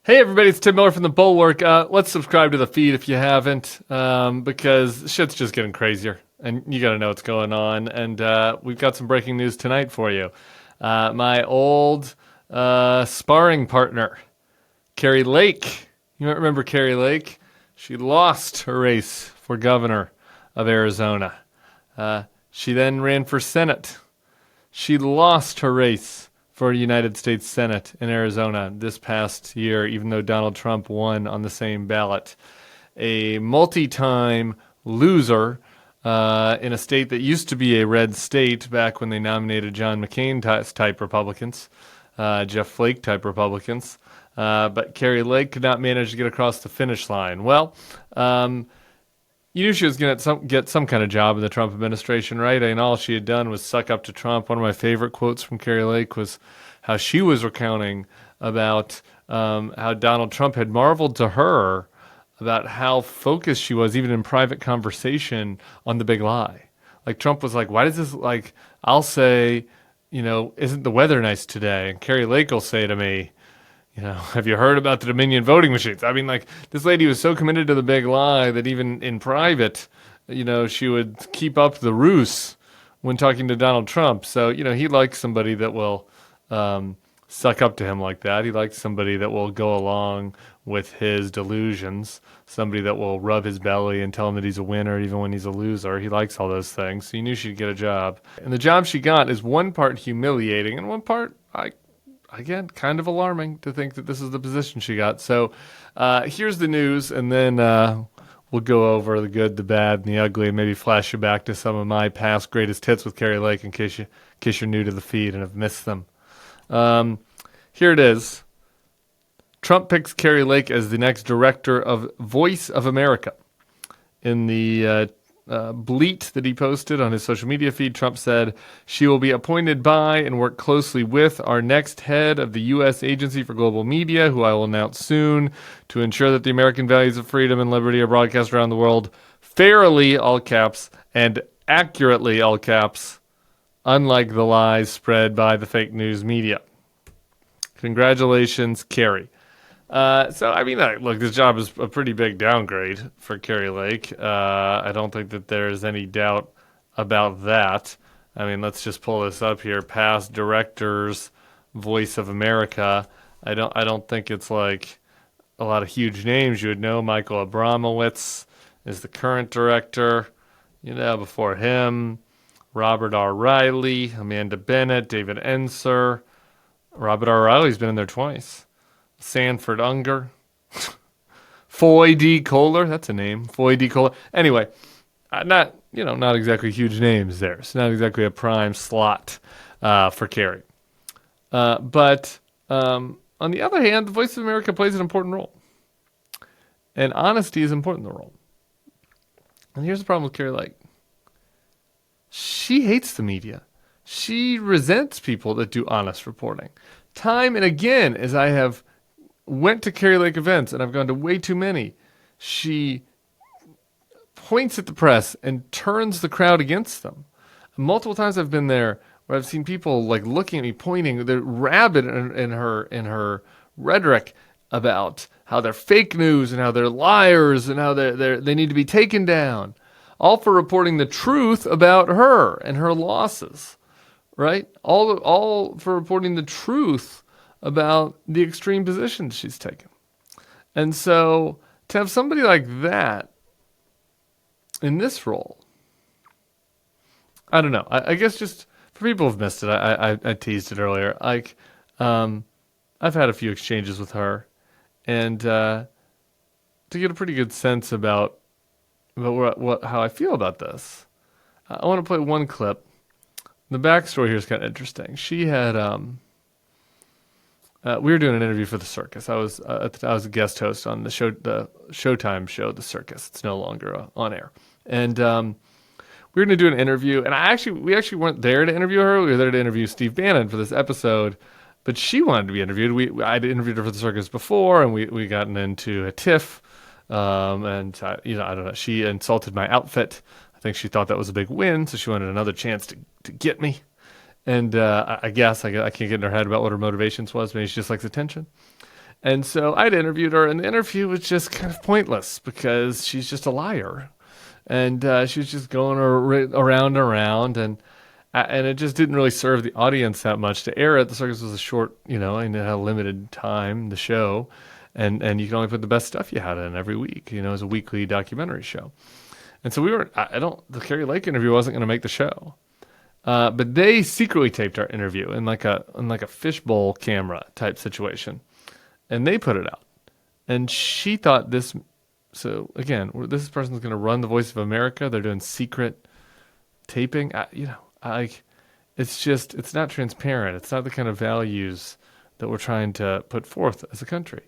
Hey everybody, it's Tim Miller from the Bulwark. Let's subscribe to the feed if you haven't, because shit's just getting crazier, and you got to know what's going on. And we've got some breaking news tonight for you. My old sparring partner, Kari Lake. You might remember Kari Lake. She lost her race for governor of Arizona. She then ran for Senate. She lost her race for United States Senate in Arizona this past year, even though Donald Trump won on the same ballot. A multi-time loser in a state that used to be a red state back when they nominated John McCain type Republicans, Jeff Flake type Republicans. But Kari Lake could not manage to get across the finish line. Well, you knew she was going to get some kind of job in the Trump administration, right? I mean, all she had done was suck up to Trump. One of my favorite quotes from Kari Lake was how she was recounting about how Donald Trump had marveled to her about how focused she was, even in private conversation, on the big lie. Like, Trump was like, why does this, like, I'll say, isn't the weather nice today? And Kari Lake will say to me, have you heard about the Dominion voting machines? I mean, like, this lady was so committed to the big lie that even in private, she would keep up the ruse when talking to Donald Trump. So, he likes somebody that will suck up to him like that. He likes somebody that will go along with his delusions, somebody that will rub his belly and tell him that he's a winner even when he's a loser. He likes all those things. So he knew she'd get a job. And the job she got is one part humiliating and one part, again, kind of alarming to think that this is the position she got. So here's the news, and then we'll go over the good, the bad, and the ugly, and maybe flash you back to some of my past greatest hits with Kari Lake in case you're new to the feed and have missed them. Here it is. Trump picks Kari Lake as the next director of Voice of America. In the bleat that he posted on his social media feed, Trump said, "She will be appointed by and work closely with our next head of the U.S. Agency for Global Media, who I will announce soon, to ensure that the American values of freedom and liberty are broadcast around the world fairly, all caps, and accurately, all caps, unlike the lies spread by the fake news media. Congratulations, Kari." So, I mean, look, this job is a pretty big downgrade for Kari Lake. I don't think that there's any doubt about that. I mean, let's just pull this up here. Past directors, Voice of America. I don't think it's like a lot of huge names you would know. Michael Abramowitz is the current director. Before him, Robert R. Riley, Amanda Bennett, David Enser. Robert R. Riley's been in there twice. Sanford Unger, Foy D. Kohler, that's a name, Foy D. Kohler. Anyway, not exactly huge names there. It's not exactly a prime slot for Kari. But on the other hand, the Voice of America plays an important role. And honesty is important in the role. And here's the problem with Kari Lake. She hates the media. She resents people that do honest reporting. Time and again, as I have went to Kari Lake events, and I've gone to way too many, she points at the press and turns the crowd against them. Multiple times I've been there where I've seen people like looking at me, pointing. They're rabid in her rhetoric about how they're fake news and how they're liars and how they need to be taken down, all for reporting the truth about her and her losses, right? All for reporting the truth about the extreme positions she's taken. And so to have somebody like that in this role, I don't know. I guess just for people who've missed it, I teased it earlier. Like, I've had a few exchanges with her, and to get a pretty good sense about how I feel about this, I want to play one clip. The backstory here is kind of interesting. She had we were doing an interview for the Circus. I was a guest host on the Showtime show, The Circus. It's no longer on air, and we were going to do an interview. And we actually weren't there to interview her. We were there to interview Steve Bannon for this episode, but she wanted to be interviewed. I'd interviewed her for the Circus before, and we gotten into a tiff. And I don't know. She insulted my outfit. I think she thought that was a big win, so she wanted another chance to get me. And I guess I can't get in her head about what her motivations was. Maybe she just likes attention. And so I'd interviewed her, and the interview was just kind of pointless because she's just a liar. And she was just going around and around, and it just didn't really serve the audience that much to air it. The circus was a short, and it had a limited time, the show, and you can only put the best stuff you had in every week. It was a weekly documentary show. And so the Kari Lake interview wasn't going to make the show. But they secretly taped our interview in like a fishbowl camera type situation. And they put it out. And she thought this, so again, this person's going to run the Voice of America. They're doing secret taping. It's not transparent. It's not the kind of values that we're trying to put forth as a country.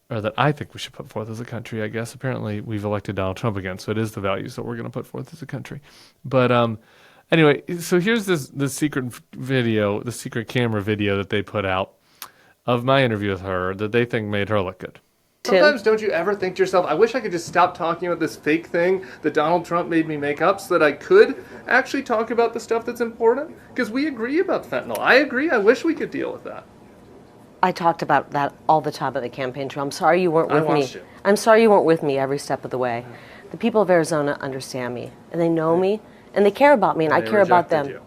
Or that I think we should put forth as a country, I guess. Apparently, we've elected Donald Trump again, so it is the values that we're going to put forth as a country. But anyway, so here's this secret video, the secret camera video that they put out of my interview with her that they think made her look good. Sometimes don't you ever think to yourself, I wish I could just stop talking about this fake thing that Donald Trump made me make up so that I could actually talk about the stuff that's important? Because we agree about fentanyl. I agree. I wish we could deal with that. I talked about that all the time at the campaign trail. I'm sorry you weren't with me. You. I'm sorry you weren't with me every step of the way. The people of Arizona understand me, and they know me, and they care about me, and I care about them.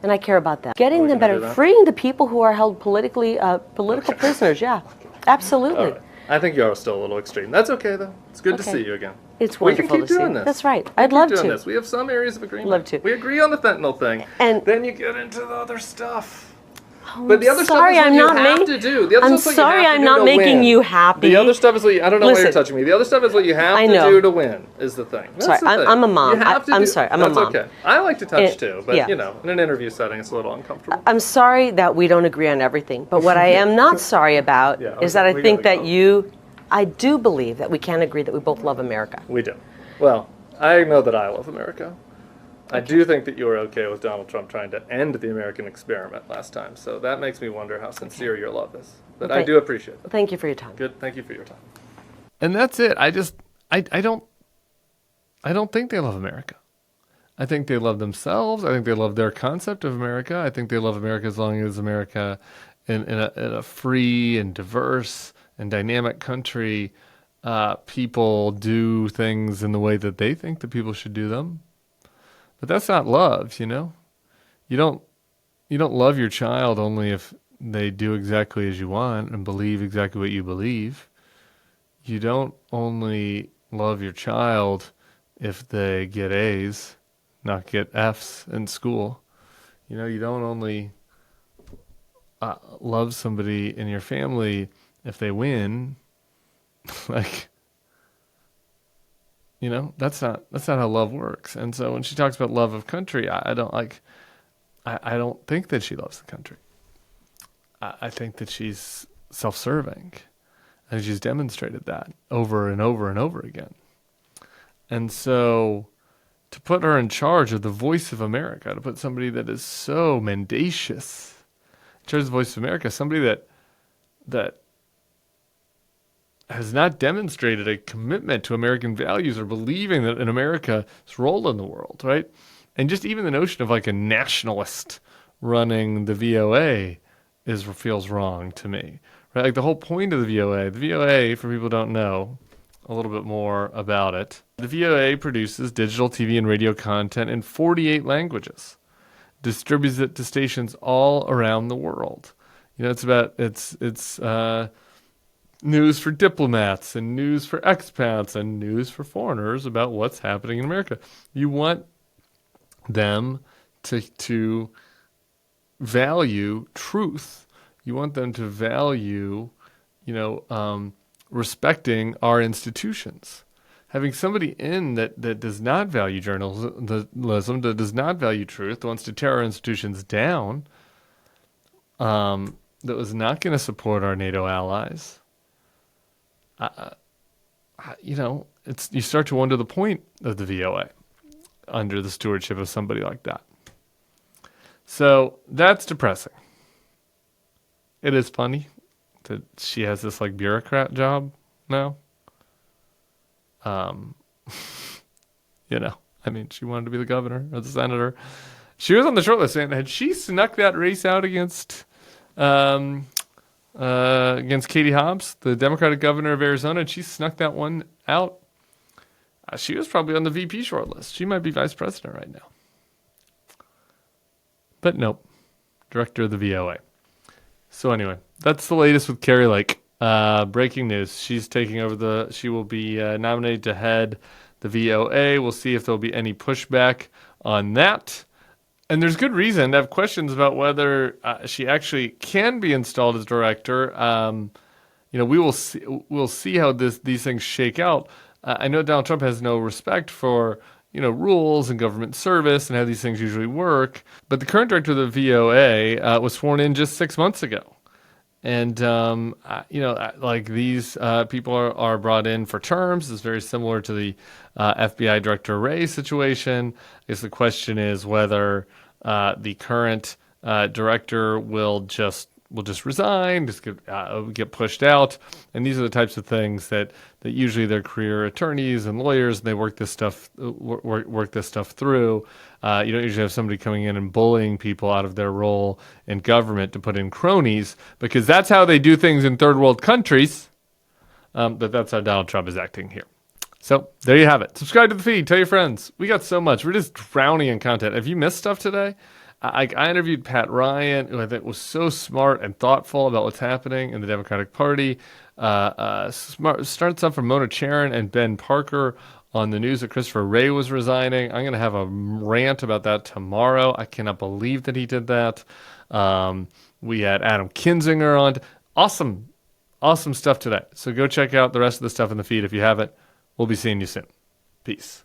And I care about them. Getting them better, freeing the people who are held political prisoners. Yeah, absolutely. Right. I think you are still a little extreme. That's okay though. It's good to see you again. It's wonderful we can keep doing this. This. That's right. I'd love to. This. We have some areas of agreement. Love to. We agree on the fentanyl thing, and then you get into the other stuff. Oh, but the other stuff is what you have to do. The other I'm stuff is sorry, what you have to I'm do not to making win. you happy. The other stuff is what you, I don't know why you're touching me. The other stuff is what you have to do to win. Is the thing. That's sorry, the thing. I'm a mom. I'm sorry, I'm a mom. That's okay. I like to touch too, but in an interview setting, it's a little uncomfortable. I'm sorry that we don't agree on everything, but what I am not sorry about is that I think that I do believe that we can agree that we both love America. We do. Well, I know that I love America. I do think that you were okay with Donald Trump trying to end the American experiment last time, so that makes me wonder how sincere your love is. But I do appreciate it. Thank you for your time. Good. Thank you for your time. And that's it. I don't think they love America. I think they love themselves. I think they love their concept of America. I think they love America as long as America, in a free and diverse and dynamic country, people do things in the way that they think that people should do them. But that's not love, You don't love your child only if they do exactly as you want and believe exactly what you believe. You don't only love your child if they get A's, not get F's in school. You don't only love somebody in your family if they win. That's not how love works. And so when she talks about love of country, I don't think that she loves the country. I think that she's self-serving, and she's demonstrated that over and over and over again. And so to put her in charge of the Voice of America, to put somebody that is so mendacious in charge of the Voice of America, somebody that has not demonstrated a commitment to American values or believing that in America's role in the world, right? And just even the notion of like a nationalist running the VOA feels wrong to me, right? Like the whole point of the VOA, for people who don't know a little bit more about it, the VOA produces digital TV and radio content in 48 languages, distributes it to stations all around the world. It's news for diplomats and news for expats and news for foreigners about what's happening in America. You want them to value truth. You want them to value, respecting our institutions. Having somebody in that does not value journalism, that does not value truth, that wants to tear our institutions down, that was not going to support our NATO allies, you start to wonder the point of the VOA under the stewardship of somebody like that. So that's depressing. It is funny that she has this like bureaucrat job now. She wanted to be the governor or the senator. She was on the short list, and had she snuck that race out against against Katie Hobbs, the Democratic governor of Arizona, and she snuck that one out. She was probably on the VP shortlist. She might be vice president right now. But nope, director of the VOA. So anyway, that's the latest with Kari Lake. Breaking news. She's taking over she will be nominated to head the VOA. We'll see if there'll be any pushback on that. And there's good reason to have questions about whether she actually can be installed as director. We'll see how these things shake out. I know Donald Trump has no respect for rules and government service and how these things usually work. But the current director of the VOA was sworn in just 6 months ago. And, these people are brought in for terms. It's very similar to the FBI Director Wray situation. I guess the question is whether the current director will just resign, just get pushed out. And these are the types of things that usually their career attorneys and lawyers, and they work this stuff through. You don't usually have somebody coming in and bullying people out of their role in government to put in cronies, because that's how they do things in third world countries. But that's how Donald Trump is acting here. So there you have it. Subscribe to the feed. Tell your friends. We got so much. We're just drowning in content. Have you missed stuff today? I interviewed Pat Ryan, who I think was so smart and thoughtful about what's happening in the Democratic Party. Started stuff from Mona Charen and Ben Parker on the news that Christopher Wray was resigning. I'm going to have a rant about that tomorrow. I cannot believe that he did that. We had Adam Kinzinger on. Awesome stuff today. So go check out the rest of the stuff in the feed if you haven't. We'll be seeing you soon. Peace.